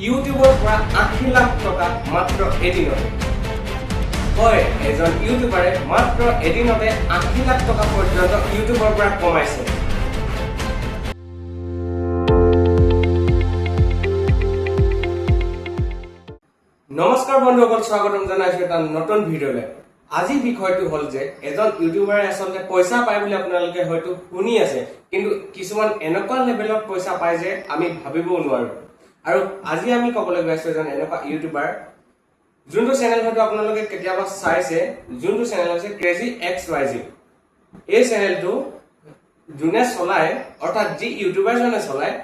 ইউটিউবৰ পৰা 80 লাখ টকা মাত্ৰ এদিনতে। হয়, এজন ইউটিউবাৰে মাত্ৰ এদিনতে 80 লাখ টকা পৰ্যন্ত ইউটিউবৰ পৰা কমাইছে। নমস্কাৰ বন্ধুসকল, স্বাগতম জনাইছো এটা নতুন ভিডিঅ'লৈ। আজি বিষয়টো হ'ল যে এজন ইউটিউবাৰে আচলতে পইচা পায় বুলি আপোনালোকে হয়তো শুনি আছে, কিন্তু কিছুমান এনেকুৱা লেভেলত পইচা পায় যে আমি ভাবিবও নোৱাৰো। আৰু আজি আমি ক'বলৈ গৈ আছো এজন এনেকুৱা ইউটিউবাৰ যোনটো চেনেল হয়তো আপোনালোকে কেতিয়াবা চাইছে, যোনটো চেনেল হৈছে ক্ৰেজি XYZ। এই চেনেলটো যোনে চলায়, অৰ্থাৎ যি ইউটিউবাৰজনে চলায়,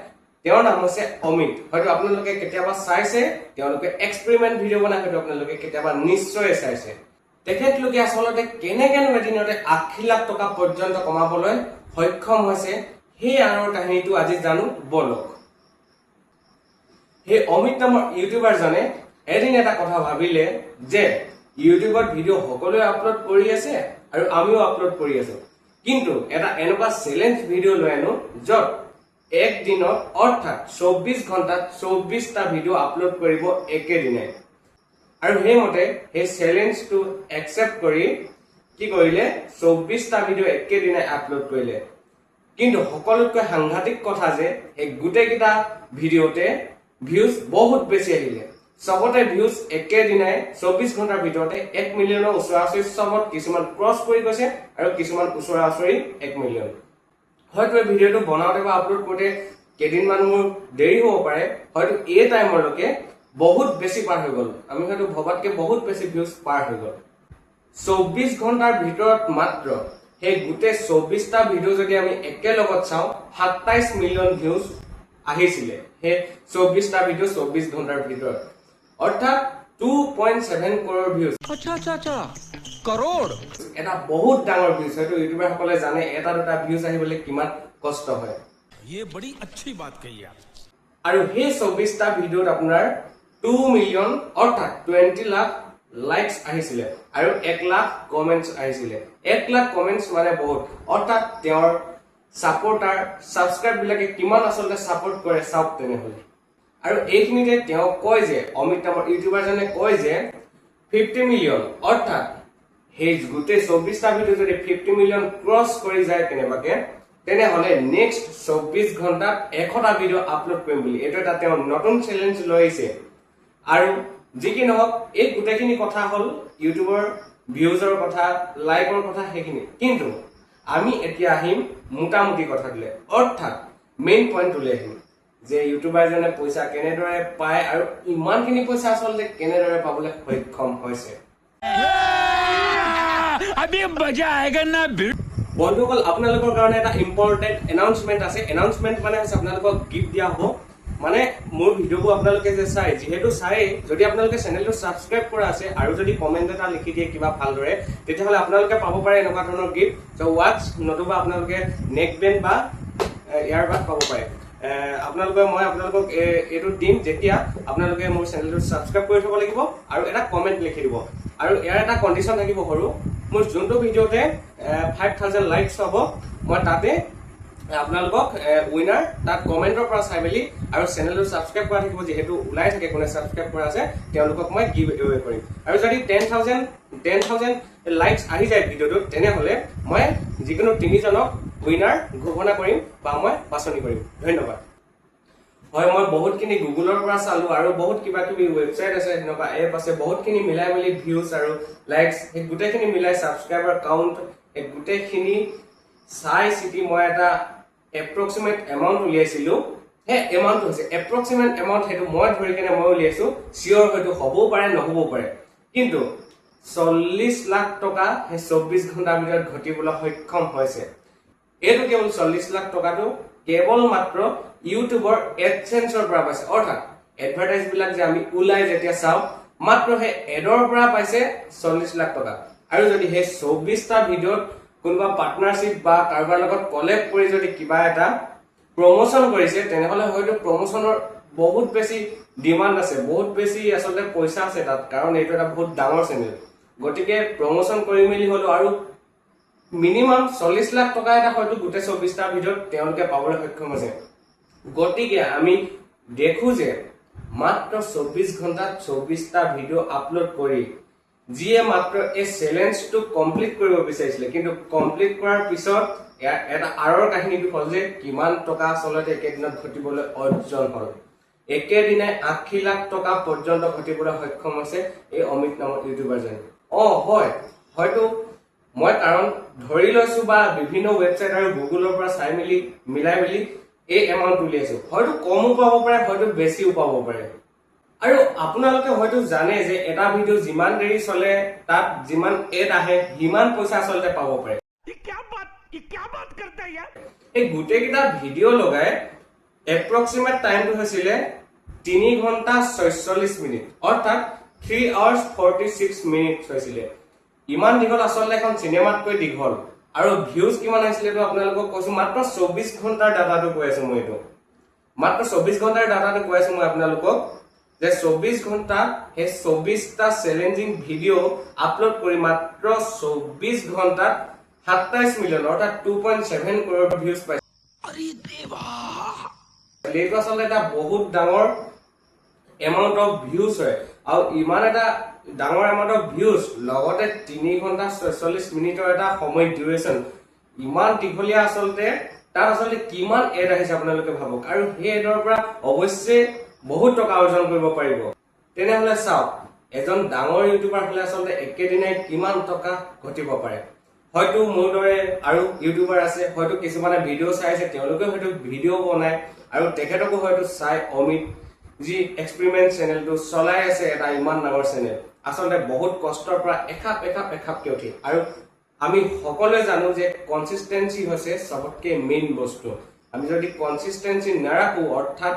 তেওঁৰ নাম হৈছে অমিত। হয়তো আপোনালোকে কেতিয়াবা চাইছে, তেওঁলোকে এক্সপেৰিমেণ্ট ভিডিঅ' বনাই হয়তো আপোনালোকে কেতিয়াবা নিশ্চয় চাইছে। তেখেতলোকে আচলতে কেনেকেনো এদিনতে 80 লাখ টকা পৰ্যন্ত কমাবলৈ সক্ষম হৈছে, সেই আঁৰৰ কাহিনীটো আজি জানো বলক। সেই অমিত নামৰ ইউটিউবাৰজনে এদিন এটা কথা ভাবিলে যে ইউটিউবত ভিডিঅ' সকলোৱে আপলোড কৰি আছে আৰু আমিও আপলোড কৰি আছো, কিন্তু এটা এনেকুৱা চেলেঞ্জ ভিডিঅ' লৈ আনো য'ত এক দিনত অৰ্থাৎ 24 ঘণ্টাত 24টা ভিডিঅ' আপলোড কৰিব একেদিনাই। আৰু সেইমতে সেই চেলেঞ্জটো একচেপ্ট কৰি কি কৰিলে, 24টা ভিডিঅ' একেদিনাই আপলোড কৰিলে। কিন্তু সকলোতকৈ সাংঘাতিক কথা যে এই গোটেইকেইটা ভিডিঅ'তে ভিউজ বহুত বেছি আহিলে। চবতে ভিউজ একেদিনাই 24 ঘণ্টাৰ ভিতৰতে 1 মিলিয়নৰ ওচৰা-ওচৰি, চবত কিছুমান ক্ৰছ কৰি গৈছে আৰু কিছুমান ওচৰা-ওচৰি 1 মিলিয়ন। হয়তো এই ভিডিঅ'টো বনাওঁতে বা আপলোড কৰোঁতে কেইদিনমান মোৰ দেৰি হ'ব পাৰে, হয়তো এই টাইমলৈকে বহুত বেছি পাৰ হৈ গ'ল, আমি হয়তো ভবাতকে বহুত বেছি ভিউজ পাৰ হৈ গ'ল। 24 ঘণ্টাৰ ভিতৰত মাত্ৰ সেই গোটেই 24টা ভিডিঅ' যদি আমি একেলগত চাওঁ, 27 মিলিয়ন ভিউজ আহিছিলে সেই 24টা ভিডিঅ' 24 ঘণ্টাৰ ভিতৰত, অৰ্থাৎ 2.7 কৰোৰ ভিউজ। কৰোৰ এটা বহুত ডাঙৰ ভিউজ। হয়তো ইউটিউবাৰসকলে জানে এটা দুটা ভিউজ আহিবলৈ কিমান কষ্ট হয়। আৰু সেই 24টা ভিডিঅ'ত আপোনাৰ 2 মিলিয়ন অৰ্থাৎ 20 লাখ লাইকছ আহিছিলে আৰু 1 লাখ কমেণ্টছ আহিছিলে। 1 লাখ কমেণ্টছ মানে বহুত, অৰ্থাৎ তেওঁৰ ছাপোৰ্টাৰ ছাবস্ক্ৰাইব বিলাকে কিমান আচলতে ছাপোৰ্ট কৰে চাওক তেনেহ'লে। আৰু এইখিনিতে তেওঁ কয় যে, অমিত নামৰ ইউটিউবাৰজনে কয় যে 50 মিলিয়ন অৰ্থাৎ সেই গোটেই 24টা ভিডিঅ' যদি 50 মিলিয়ন ক্ৰছ কৰি যায় কেনেবাকে, তেনেহ'লে নেক্সট 24 ঘণ্টাত 100টা ভিডিঅ' আপলোড কৰিম বুলি এইটো এটা তেওঁ নতুন চেলেঞ্জ লৈ আহিছে। আৰু যি কি নহওক, এই গোটেইখিনি কথা হ'ল ইউটিউবৰ ভিউজৰ কথা, লাইকৰ কথা, সেইখিনি। কিন্তু আমি এতিয়া আহিম মোটামুটি কথাটোলৈ, অৰ্থাৎ মেইন পইণ্টটোলৈ আহিম যে ইউটিউবাৰজনে পইচা কেনেদৰে পায় আৰু ইমানখিনি পইচা আচলতে কেনেদৰে পাবলৈ সক্ষম হৈছে। বন্ধুসকল, আপোনালোকৰ কাৰণে এটা ইম্পৰ্টেণ্ট এনাউন্সমেণ্ট আছে। এনাউন্সমেণ্ট মানে হৈছে আপোনালোকক গিফ্ট দিয়া হ'ব। মানে মোৰ ভিডিঅ'বোৰ আপোনালোকে যে চাই, যিহেতু চাই, যদি আপোনালোকে চেনেলটো ছাবস্ক্ৰাইব কৰা আছে আৰু যদি কমেণ্ট এটা লিখি দিয়ে কিবা ভালদৰে, তেতিয়াহ'লে আপোনালোকে পাব পাৰে এনেকুৱা ধৰণৰ গিফ্ট। চ' ৱাটছ, নতুবা আপোনালোকে নেক বেণ্ড বা ইয়াৰবাড পাব পাৰে। মই আপোনালোকক এইটো দিম যেতিয়া আপোনালোকে মোৰ চেনেলটো ছাবস্ক্ৰাইব কৰি থ'ব লাগিব আৰু এটা কমেণ্ট লিখি দিব। আৰু ইয়াৰ এটা কণ্ডিশ্যন থাকিব সৰু, মোৰ যোনটো ভিডিঅ'তে 5000 লাইকছ হ'ব, মই তাতে আপোনালোকক উইনাৰ তাত কমেণ্টৰ পৰা চাই মেলি আৰু চেনেলটো ছাবস্ক্ৰাইব কৰা থাকিব, যিহেতু ওলাই থাকে কোনে ছাবস্ক্ৰাইব কৰা আছে, তেওঁলোকক মই গিভ এৱে কৰিম। আৰু যদি 10,000 লাইকছ আহি যায় ভিডিঅ'টোত, তেনেহ'লে মই যিকোনো 3জনক উইনাৰ ঘোষণা কৰিম বা মই বাছনি কৰিম। ধন্যবাদ। হয়, মই বহুতখিনি গুগলৰ পৰা চালো আৰু বহুত কিবা কিবি ৱেবছাইট আছে, সেনেকুৱা এপ আছে, বহুতখিনি মিলাই মেলি ভিউজ আৰু লাইকছ সেই গোটেইখিনি মিলাই ছাবস্ক্ৰাইবাৰ কাউণ্ট এই গোটেইখিনি চাই চিটি মই এটা এপ্ৰক্সিমেট এমাউণ্ট উলিয়াইছিলো। সেই এমাউণ্টটো হৈছে এপ্ৰক্সিমেট এমাউণ্ট, সেইটো মই ধৰি কেনে মই উলিয়াইছো। চিয়ৰ হয়তো হ'বও পাৰে, নহ'বও পাৰে, কিন্তু 40 লাখ টকা সেই 24 ঘণ্টাৰ ভিতৰত ঘটিবলৈ সক্ষম হৈছে। এইটো কেৱল 40 লাখ টকাটো কেৱল মাত্ৰ ইউটিউবৰ এডচেন্সৰ পৰা পাইছে, অৰ্থাৎ এডভাৰটাইজ বিলাক যে আমি ওলাই যেতিয়া চাওঁ, মাত্ৰ সেই এডৰ পৰা পাইছে 40 লাখ টকা। আৰু যদি সেই 24টা ভিডিঅ'ত কোনোবা পাৰ্টনাৰশ্বিপ বা কাৰোবাৰ লগত কলেব কৰি যদি কিবা এটা প্ৰমোচন কৰিছে, তেনেহ'লে হয়তো প্ৰমোচনৰ বহুত বেছি ডিমাণ্ড আছে, বহুত বেছি আচলতে পইচা আছে তাত, কাৰণ এইটো এটা বহুত ডাঙৰ চেনেল। গতিকে প্ৰমোচন কৰি মেলি হ'লেও আৰু মিনিমাম 40 লাখ টকা এটা হয়তো গোটেই 24টা ভিডিঅ'ত তেওঁলোকে পাবলৈ সক্ষম হৈছে। গতিকে আমি দেখো যে মাত্ৰ 24 ঘণ্টাত 24টা ভিডিঅ' আপলোড কৰি যিয়ে মাত্ৰ এই চ্যালেঞ্জটো কমপ্লিট কৰিব বিচাৰিছিলে কিন্তু কমপ্লিট কৰাৰ পিছত এটা আৰৰ কাহিনীটো হ'ল যে কিমান টকা আচলতে একেদিনত ঘটিবলৈ অৰ্জন হ'ল একেদিনাই 80 লাখ টকা পৰ্যন্ত ঘটিবলৈ সক্ষম হৈছে এই অমিত নামৰ ইউটিউবাৰজনে হয় হয়তো মই কাৰণ ধৰি লৈছো বা বিভিন্ন ৱেবছাইট আৰু গুগলৰ পৰা চাই মিলাই মেলি এই এমাউন্ট উলিয়াইছো হয়তো কমো পাব পাৰে হয়তো বেছিও পাব পাৰে আৰু আপোনালোকে হয়তো জানে যে এটা ভিডিও যিমান দেৰি চলে তাত যিমান এড আহে সিমান পইচা আচলতে পাব পাৰে এই গোটেইকেইটা ভিডিঅ' লগাই এপ্ৰক্সিমেট টাইমটো হৈছিলে 3 ঘণ্টা 46 মিনিট অৰ্থাৎ 3 hours 46 minutes হৈছিলে ইমান দীঘল আচলতে এখন চিনেমাতকৈ দীঘল আৰু ভিউজ কিমান আহিছিলে তো আপোনালোকক কৈছো মাত্ৰ 24 ঘণ্টাৰ ডাটাটো কৈ আছো মই এইটো মাত্ৰ 24 ঘণ্টাৰ ডাটাটো কৈ আছো মই আপোনালোকক যে 24 ঘণ্টা হে 24টা চ্যালেঞ্জিং ভিডিঅ' আপলোড কৰি মাত্ৰ 24 ঘণ্টাত 27 মিলিয়ন অৰ্থাৎ 2.7 crore ভিউজ পাইছে আৰে দেৱা এইটো আচলতে এটা বহুত ডাঙৰ এমাউন্ট অফ ভিউজ হয় আৰু ইমান এটা ডাঙৰ এমাউন্ট অফ ভিউজ লগতে 3 ঘণ্টা 46 মিনিটৰ এটা সময় ডিউৰেচন ইমান দীঘলীয়া আচলতে তাৰ আচলতে কিমান এড আহিছে আপোনালোকে ভাবক আৰু সেই এডৰ পৰা অৱশ্যে বহুত টকা অৰ্জন কৰিব পাৰিব তেনেহলে চাওক এজন ডাঙৰ ইউটিউবাৰ হলে আচলতে একেদিনাই কিমান টকা ঘটিব পাৰে হয়তো মোৰ দৰে আৰু ইউটিউবাৰ আছে হয়তো কিছুমানে ভিডিঅ' চাই আছে তেওঁলোকে হয়তো ভিডিঅ' বনায় আৰু তেখেতকো হয়তো চাই অমিত যি এক্সপেৰিমেন্ট চেনেলটো চলাই আছে এটা ইমান ডাঙৰ চেনেল আচলতে বহুত কষ্টৰ পৰা এখাপকে উঠি আৰু আমি সকলোৱে জানো যে কনসিস্টেন্সি হৈছে সবতকে মেইন বস্তু আমি যদি কনসিস্টেন্সি নাৰাখো অৰ্থাৎ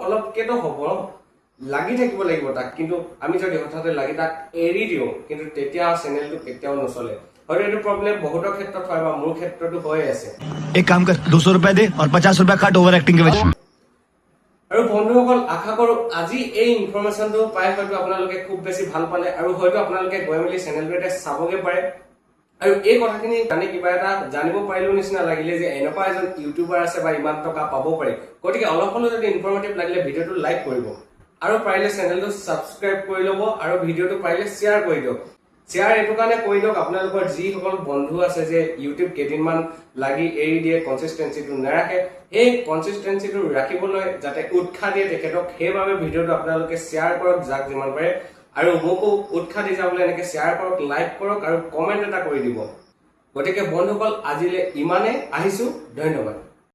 অলপ কেটো হ'ব লাগি থাকিব লাগিব তাক কিন্তু আমি যদি হঠাতে লাগি তাক এৰি দিও কিন্তু তেতিয়া চেনেলটো কেতিয়াও নচলে হয়তো এইটো প্ৰবলেম বহুতৰ ক্ষেত্ৰত হয় বা মোৰ ক্ষেত্ৰতো হৈ আছে एक काम कर 200 रुपए दे और 50 रुपए काट ओवर एक्टिंग के वजह আৰু বন্ধুসকল আশা কৰো আজি এই ইনফৰমেশনটো পাই হয়তো আপোনালোকে খুব বেছি ভাল পালে আৰু হয়তো আপোনালোকে গৈ মেলি চেনেলটো এটা চাবগে পাৰে আৰু এই কথাখিনি জানি কিবা এটা জানিব পাৰিলো নিচিনা লাগিলে যে এনেকুৱা এজন ইউটিউবাৰ আছে বা ইমান টকা পাব পাৰে গতিকে অলপ হলেও যদি ইনফৰমেটিভ লাগিলে ভিডিঅটো লাইক কৰিব আৰু পাৰিলে চেনেলটো সাবস্ক্ৰাইব কৰি ল'ব আৰু ভিডিঅটো পাৰিলে শেয়াৰ কৰি দিয়ক শেয়াৰ এটো কাৰণে কৈ দিয়ক আপোনালোকৰ যি সকল বন্ধু আছে যে ইউটিউব কেদিনমান লাগি এৰি দিয়ে কনসিস্টেন্সিটো নাৰাখে এই কনসিস্টেন্সিটো ৰাখিবলৈ যাতে উৎসাহ দিয়ে তেখেতক সেইভাবে ভিডিঅটো আপোনালোকে শেয়াৰ কৰক যাক যিমান পাৰে আৰু মোকো উৎসাহ দি যাবলৈ এনেকৈ শেয়াৰ কৰক লাইক কৰক আৰু কমেন্ট এটা কৰি দিব গতিকে বন্ধুসকল আজিলে ইমানে আহিছো ধন্যবাদ